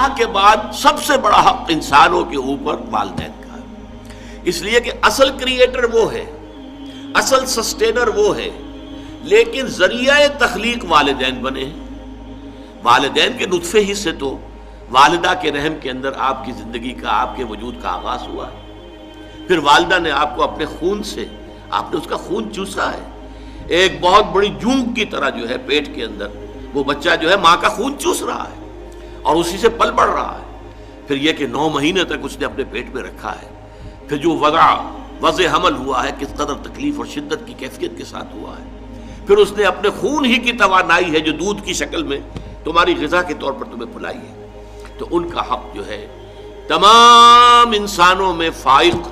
اللہ کے بعد سب سے بڑا حق انسانوں کے اوپر والدین کا ہے، اس لیے کہ اصل کریٹر وہ ہے، اصل سسٹینر وہ ہے، لیکن ذریعہ تخلیق والدین بنے ہیں۔ والدین کے نطفے ہی سے تو والدہ کے رحم کے اندر آپ کی زندگی کا، آپ کے وجود کا آغاز ہوا ہے۔ پھر والدہ نے آپ کو اپنے خون سے، آپ نے اس کا خون چوسا ہے، ایک بہت بڑی جونگ کی طرح جو ہے پیٹ کے اندر وہ بچہ جو ہے ماں کا خون چوس رہا ہے اور اسی سے پل بڑھ رہا ہے۔ پھر یہ کہ 9 مہینے تک اس نے اپنے پیٹ میں رکھا ہے، پھر جو وضع حمل ہوا ہے کس قدر تکلیف اور شدت کی کیفیت کے ساتھ ہوا ہے، پھر اس نے اپنے خون ہی کی توانائی ہے جو دودھ کی شکل میں تمہاری غذا کے طور پر تمہیں پلائی ہے۔ تو ان کا حق جو ہے تمام انسانوں میں فائق،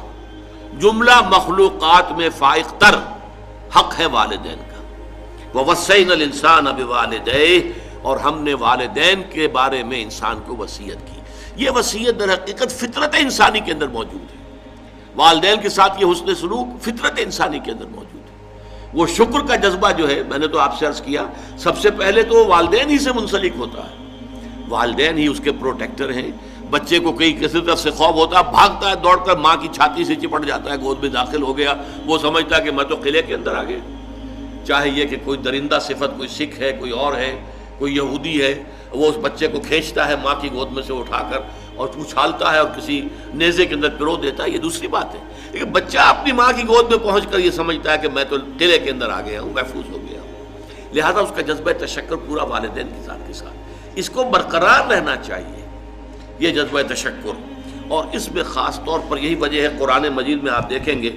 جملہ مخلوقات میں فائق تر حق ہے والدین کا۔ وَوَصَّيْنَا الْإِنسَانَ بِوَالِدَيْهِ، اور ہم نے والدین کے بارے میں انسان کو وصیت کی۔ یہ وصیت در حقیقت فطرت انسانی کے اندر موجود ہے، والدین کے ساتھ یہ حسن سلوک فطرت انسانی کے اندر موجود ہے۔ وہ شکر کا جذبہ جو ہے، میں نے تو آپ سے عرض کیا، سب سے پہلے تو والدین ہی سے منسلک ہوتا ہے، والدین ہی اس کے پروٹیکٹر ہیں۔ بچے کو کئی کسی طرف سے خوف ہوتا ہے، بھاگتا ہے دوڑ کر ماں کی چھاتی سے چپٹ جاتا ہے، گود میں داخل ہو گیا، وہ سمجھتا ہے کہ میں تو قلعے کے اندر آ گیا۔ چاہے یہ کہ کوئی درندہ صفت، کوئی سکھ ہے، کوئی اور ہے، کوئی یہودی ہے، وہ اس بچے کو کھینچتا ہے ماں کی گود میں سے اٹھا کر اور اچھالتا ہے اور کسی نیزے کے اندر پرو دیتا ہے، یہ دوسری بات ہے۔ لیکن بچہ اپنی ماں کی گود میں پہنچ کر یہ سمجھتا ہے کہ میں تو قلعے کے اندر آ گیا ہوں، محفوظ ہو گیا ہوں۔ لہذا اس کا جذبہ تشکر پورا والدین کے ساتھ اس کو برقرار رہنا چاہیے، یہ جذبہ تشکر۔ اور اس میں خاص طور پر یہی وجہ ہے، قرآن مجید میں آپ دیکھیں گے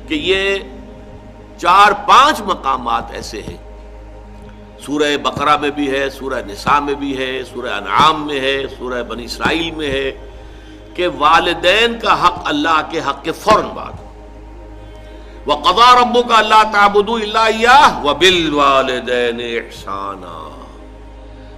کہ یہ 4-5 مقامات ایسے ہیں، سورہ بقرہ میں بھی ہے، سورہ نساء میں بھی ہے، سورہ انعام میں ہے، سورہ بنی اسرائیل میں ہے، کہ والدین کا حق اللہ کے حق کے فوراً بعد وَقَضَىٰ رَبُّكَ أَلَّا تَعْبُدُوا إِلَّا إِيَّاهُ وَبِالْوَالِدَيْنِ إِحْسَانًا،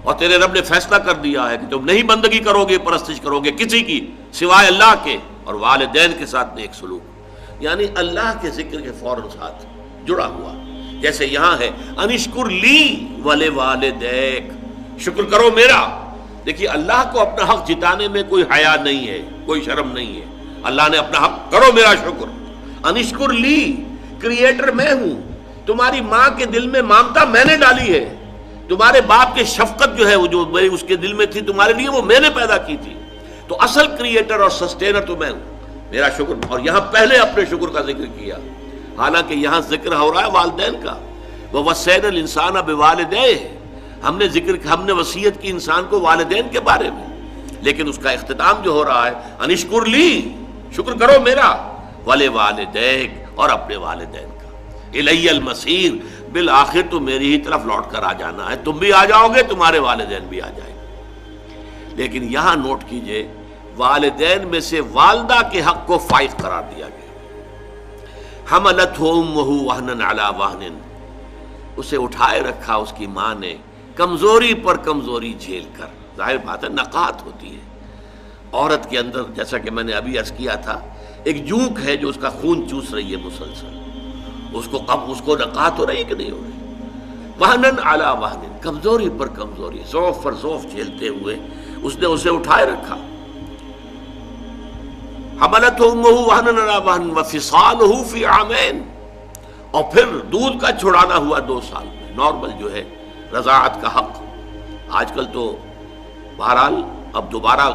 اور تیرے رب نے فیصلہ کر دیا ہے کہ تم نہیں بندگی کرو گے، پرستش کرو گے کسی کی سوائے اللہ کے، اور والدین کے ساتھ نیک سلوک، یعنی اللہ کے ذکر کے فوراً ساتھ جڑا ہوا۔ جیسے یہاں ہے انشکر لی وَلِوَالِدَيْکَ، شکر کرو میرا۔ دیکھیے اللہ کو اپنا حق جتانے میں کوئی حیا نہیں ہے، کوئی شرم نہیں ہے۔ اللہ نے اپنا حق، کرو میرا شکر۔ انشکر لی، کریٹر میں ہوں، تمہاری ماں کے دل میں ممتا میں نے ڈالی ہے، تمہارے باپ کے شفقت جو ہے وہ جو اس کے دل میں تھی تمہارے لیے وہ میں نے پیدا کی تھی، تو اصل کریٹر اور سسٹینر تو میں ہوں، میرا شکر۔ اور یہاں پہلے اپنے شکر کا ذکر کیا، حالانکہ یہاں ذکر ہو رہا ہے والدین کا۔ وَوَصَّيْنَا الْإِنسَانَ بِوَالِدَيْهِ، ہم نے وصیت کی انسان کو والدین کے بارے میں، لیکن اس کا اختتام جو ہو رہا ہے انشکر لی، شکر کرو میرا، وَلِوَالِدَيْکَ، اور اپنے والدین کا۔ اِلَيَّ الْمَصِيرُ، بالآخر تو میری ہی طرف لوٹ کر آ جانا ہے، تم بھی آ جاؤ گے، تمہارے والدین بھی آ جائیں گے۔ لیکن یہاں نوٹ کیجئے، والدین میں سے والدہ کے حق کو فائق قرار دیا گیا۔ حملتہ امہ وہنا علی وہن، اسے اٹھائے رکھا اس کی ماں نے کمزوری پر کمزوری جھیل کر۔ ظاہر بات ہے نقاہت ہوتی ہے عورت کے اندر، جیسا کہ میں نے ابھی عرض کیا تھا، ایک جونک ہے جو اس کا خون چوس رہی ہے مسلسل، اس کو نقاہت ہو رہی ہے کہ نہیں ہو رہی؟ وہنن علی وہن، کمزوری پر کمزوری، ضعف پر ضعف جھیلتے ہوئے اس نے اسے اٹھائے رکھا۔ حملتہ امہ وہنا علی وہن وفصالہ فی عامین، اور پھر دودھ کا چھڑانا ہوا 2 سال میں۔ نارمل جو ہے رضاعت کا حق، آج کل تو بہرحال اب دوبارہ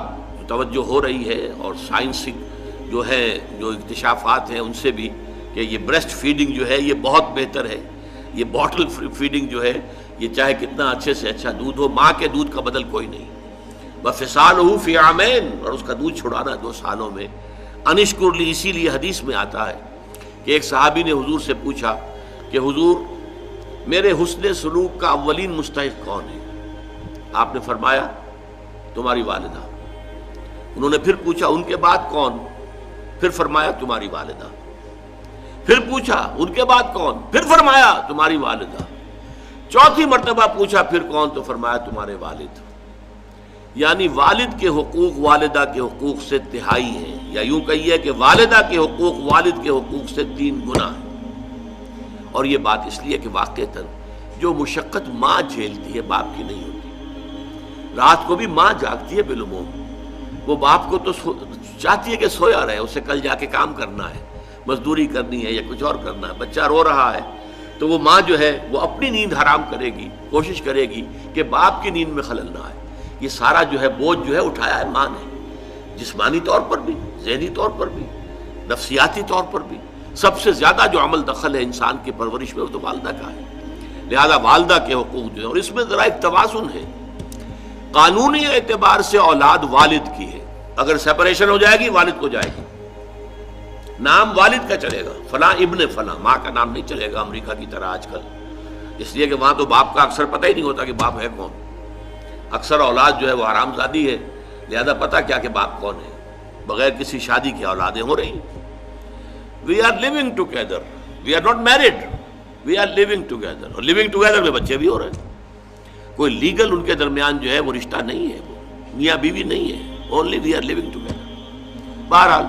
توجہ ہو رہی ہے، اور سائنسی جو ہے جو اکتشافات ہیں ان سے بھی، کہ یہ بریسٹ فیڈنگ جو ہے یہ بہت بہتر ہے، یہ باٹل فیڈنگ جو ہے یہ چاہے کتنا اچھے سے اچھا دودھ ہو، ماں کے دودھ کا بدل کوئی نہیں۔ وفصالہ فی عامین، اور اس کا دودھ چھڑانا 2 سالوں میں۔ انشکر لی، اسی لیے حدیث میں آتا ہے کہ ایک صحابی نے حضور سے پوچھا کہ حضور میرے حسن سلوک کا اولین مستحق کون ہے؟ آپ نے فرمایا تمہاری والدہ۔ انہوں نے پھر پوچھا ان کے بعد کون؟ پھر فرمایا تمہاری والدہ۔ پھر پوچھا ان کے بعد کون؟ پھر فرمایا تمہاری والدہ۔ 4تھی مرتبہ پوچھا پھر کون؟ تو فرمایا تمہارے والد۔ یعنی والد کے حقوق والدہ کے حقوق سے تہائی ہیں، یا یوں کہیے کہ والدہ کے حقوق والد کے حقوق سے 3 گنا ہیں۔ اور یہ بات اس لیے کہ واقعتاً جو مشقت ماں جھیلتی ہے باپ کی نہیں ہوتی۔ رات کو بھی ماں جاگتی ہے بالعموم، وہ باپ کو تو چاہتی ہے کہ سویا رہے، اسے کل جا کے کام کرنا ہے، مزدوری کرنی ہے یا کچھ اور کرنا ہے، بچہ رو رہا ہے تو وہ ماں جو ہے وہ اپنی نیند حرام کرے گی، کوشش کرے گی کہ باپ کی نیند میں خلل نہ آئے۔ یہ سارا جو ہے بوجھ جو ہے اٹھایا ہے ماں نے، جسمانی طور پر بھی، ذہنی طور پر بھی، نفسیاتی طور پر بھی۔ سب سے زیادہ جو عمل دخل ہے انسان کی پرورش میں وہ تو والدہ کا ہے، لہذا والدہ کے حقوق جو ہے، اور اس میں ذرا ایک توازن ہے، قانونی اعتبار سے اولاد والد کی ہے، اگر سیپریشن ہو جائے گی والد کو جائے گی، نام والد کا چلے گا، فلاں ابن فلاں، ماں کا نام نہیں چلے گا امریکہ کی طرح آج کل، اس لیے کہ وہاں تو باپ کا اکثر پتہ ہی نہیں ہوتا کہ باپ ہے کون، اکثر اولاد جو ہے وہ حرام زادی ہے، لہذا پتہ کیا کہ باپ کون ہے، بغیر کسی شادی کی اولادیں ہو رہی ہیں۔ We are living together, we are not married, we are living together, اور لیونگ ٹوگیدر میں بچے بھی ہو رہے ہیں، کوئی لیگل ان کے درمیان جو ہے وہ رشتہ نہیں ہے، وہ میاں بیوی نہیں ہے، only we are living together. بہرحال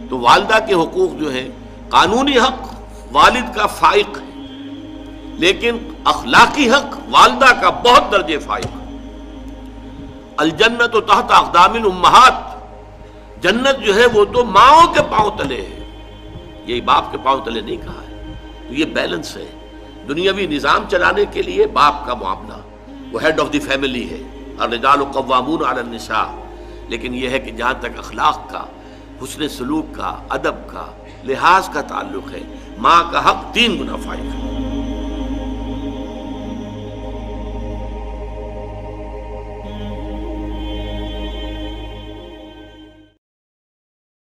تو والدہ کے حقوق جو ہے، قانونی حق والد کا فائق ہے، لیکن اخلاقی حق والدہ کا بہت درجے فائق ہے۔ الجنت تحت اقدام الامہات، جنت جو ہے وہ تو ماؤں کے پاؤں تلے ہے، یہی باپ کے پاؤں تلے نہیں کہا ہے۔ تو یہ بیلنس ہے، دنیاوی نظام چلانے کے لیے باپ کا معاملہ، وہ ہیڈ آف دی فیملی ہے، الرجال قوامون علی النساء، لیکن یہ ہے کہ جہاں تک اخلاق کا، حسن سلوک کا، ادب کا، لحاظ کا تعلق ہے، ماں کا حق 3 گنا فائق ہے۔